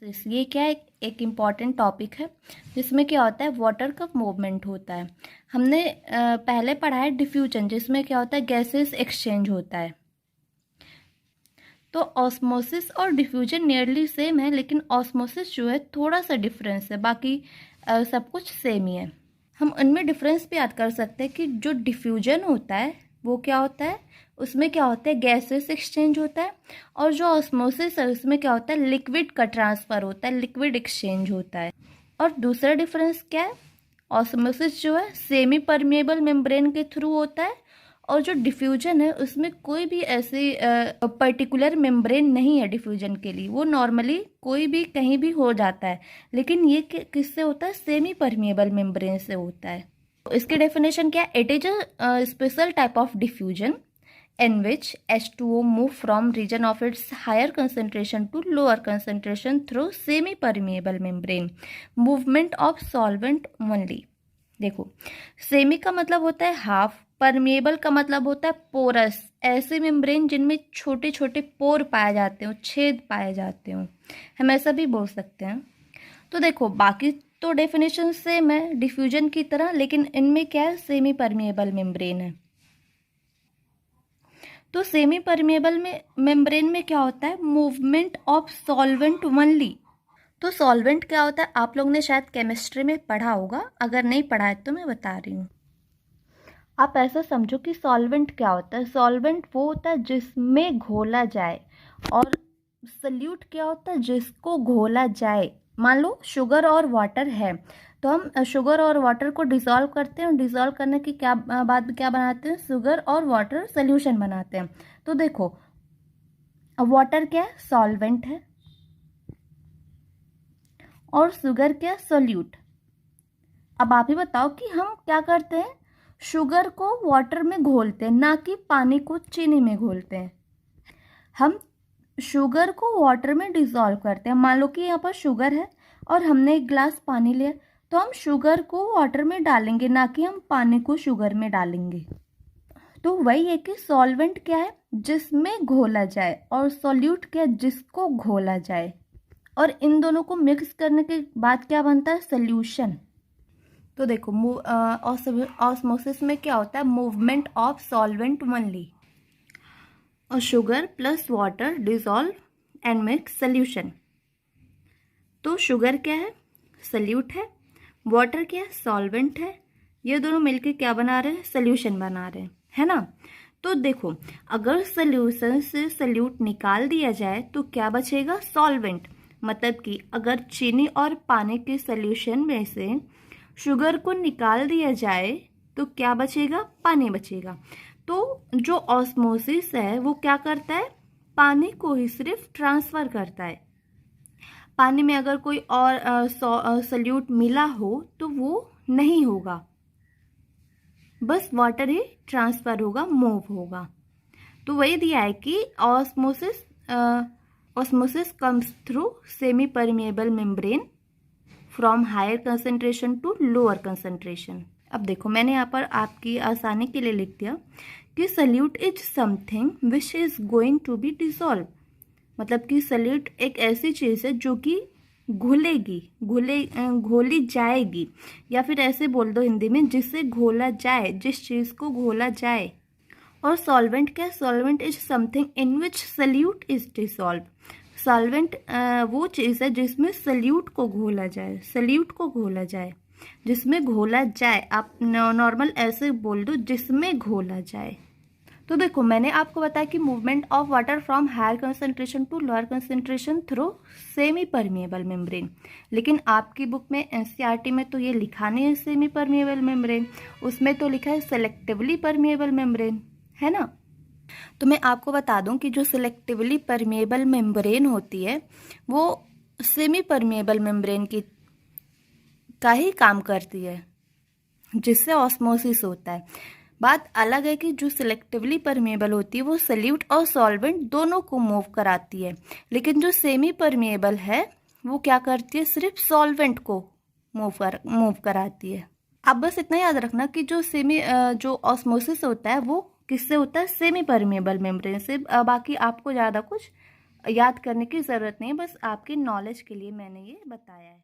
ये क्या है, एक इम्पॉर्टेंट टॉपिक है जिसमें क्या होता है, वाटर का मूवमेंट होता है। हमने पहले पढ़ा है डिफ्यूजन, जिसमें क्या होता है, गैसेस एक्सचेंज होता है। तो ऑस्मोसिस और डिफ्यूजन नियरली सेम है, लेकिन ऑस्मोसिस जो है थोड़ा सा डिफरेंस है, बाकी सब कुछ सेम ही है। हम उनमें डिफरेंस भी याद कर सकते हैं कि जो डिफ्यूजन होता है वो क्या होता है, उसमें क्या होता है, गैसेस एक्सचेंज होता है। और जो ऑस्मोसिस है उसमें क्या होता है, लिक्विड का ट्रांसफ़र होता है, लिक्विड एक्सचेंज होता है। और दूसरा डिफरेंस क्या है, ऑस्मोसिस जो है सेमी परमिएबल मेम्ब्रेन के थ्रू होता है, और जो डिफ्यूजन है उसमें कोई भी ऐसी पर्टिकुलर मेम्ब्रेन नहीं है डिफ्यूजन के लिए, वो नॉर्मली कोई भी कहीं भी हो जाता है। लेकिन ये किससे होता है, सेमी परमिएबल मेम्ब्रेन से होता है। तो इसकी डेफिनेशन क्या है, it is a special type of diffusion in which H2O move from region of its higher concentration to lower concentration through semi-permeable membrane movement of solvent only। देखो, semi का मतलब होता है हाफ, परमिएबल का मतलब होता है पोरस, ऐसे मेम्ब्रेन जिनमें छोटे छोटे पोर पाए जाते हो, छेद पाए जाते हो, हम ऐसा भी बोल सकते हैं। तो देखो, बाकी तो डेफिनेशन सेम है डिफ्यूजन की तरह, लेकिन इनमें क्या है, सेमी परमिएबल मेम्ब्रेन है। तो सेमी परमिएबल में मेम्ब्रेन में क्या होता है, मूवमेंट ऑफ सॉल्वेंट ओनली। तो सॉल्वेंट क्या होता है, आप लोग ने शायद केमिस्ट्री में पढ़ा होगा, अगर नहीं पढ़ा है तो मैं बता रही हूँ। आप ऐसा समझो कि सॉल्वेंट क्या होता है, सॉल्वेंट वो होता है जिसमें घोला जाए, और सल्यूट क्या होता है, जिसको घोला जाए। मान लो शुगर और वाटर है, तो हम शुगर और वाटर को डिसॉल्व करते हैं, और डिसॉल्व करने की बाद क्या बनाते हैं, शुगर और वाटर सोल्यूशन बनाते हैं। तो देखो, वाटर क्या है, सॉल्वेंट है, और शुगर क्या, सोल्यूट। अब आप ही बताओ कि हम क्या करते हैं, शुगर को वाटर में घोलते हैं, ना कि पानी को चीनी में घोलते हैं। हम शुगर को वाटर में डिसॉल्व करते हैं। मान लो कि यहाँ पर शुगर है और हमने एक गिलास पानी लिया, तो हम शुगर को वाटर में डालेंगे, ना कि हम पानी को शुगर में डालेंगे। तो वही है कि सॉल्वेंट क्या है, जिसमें घोला जाए, और सॉल्यूट क्या है, जिसको घोला जाए। और इन दोनों को मिक्स करने के बाद क्या बनता है, सॉल्यूशन। तो देखो, ऑस्मोसिस में क्या होता है, मूवमेंट ऑफ सॉल्वेंट ओनली, और sugar plus water dissolve and make solution. तो शुगर क्या है, सल्यूट है, वाटर क्या है, सॉल्वेंट है, ये दोनों मिलके क्या बना रहे हैं, सॉल्यूशन बना रहे हैं, है ना। तो देखो, अगर सॉल्यूशन से सल्यूट निकाल दिया जाए तो क्या बचेगा, सॉल्वेंट। मतलब कि अगर चीनी और पानी के सॉल्यूशन में से शुगर को निकाल दिया जाए तो क्या बचेगा, पानी बचेगा। तो जो ऑस्मोसिस है वो क्या करता है, पानी को ही सिर्फ ट्रांसफ़र करता है। पानी में अगर कोई और सल्यूट मिला हो तो वो नहीं होगा, बस वाटर ही ट्रांसफ़र होगा, मूव होगा। तो वही दिया है कि osmosis comes through semi permeable membrane from higher concentration to lower concentration. अब देखो, मैंने यहाँ पर आपकी आसानी के लिए लिख दिया कि solute is something which is going to be dissolve. मतलब कि सल्यूट एक ऐसी चीज़ है जो कि घुलेगी, घोली जाएगी, या फिर ऐसे बोल दो हिंदी में, जिससे घोला जाए, जिस चीज़ को घोला जाए। और सॉल्वेंट क्या है, solvent is something in which solute is dissolve. Solvent वो चीज़ है जिसमें सल्यूट को घोला जाए, सल्यूट को घोला जाए, जिसमें घोला जाए। आप नॉर्मल ऐसे बोल दो, जिसमें घोला जाए। तो देखो, मैंने आपको बताया कि movement of water from higher concentration to lower concentration through semi permeable membrane. लेकिन आपकी बुक में एनसीईआरटी में तो ये लिखा नहीं है सेमी परमिएबल मेम्ब्रेन, उसमें तो लिखा है सेलेक्टिवली परमिएबल मेम्ब्रेन, है ना। तो मैं आपको बता दूं कि जो सिलेक्टिवली परमिएबल मेम्ब्रेन होती है वो सेमी परमिएबल मेम्ब्रेन की का ही काम करती है, जिससे ऑस्मोसिस होता है। बात अलग है कि जो सिलेक्टिवली परमिएबल होती है वो सल्यूट और सॉल्वेंट दोनों को मूव कराती है, लेकिन जो सेमी परमिएबल है वो क्या करती है, सिर्फ सॉल्वेंट को मूव कराती है। आप बस इतना याद रखना कि जो ऑस्मोसिस होता है वो किससे होता है, सेमी परमिएबल मेम्ब्रेन से। बाकी आपको ज़्यादा कुछ याद करने की ज़रूरत नहीं है, बस आपकी नॉलेज के लिए मैंने ये बताया है।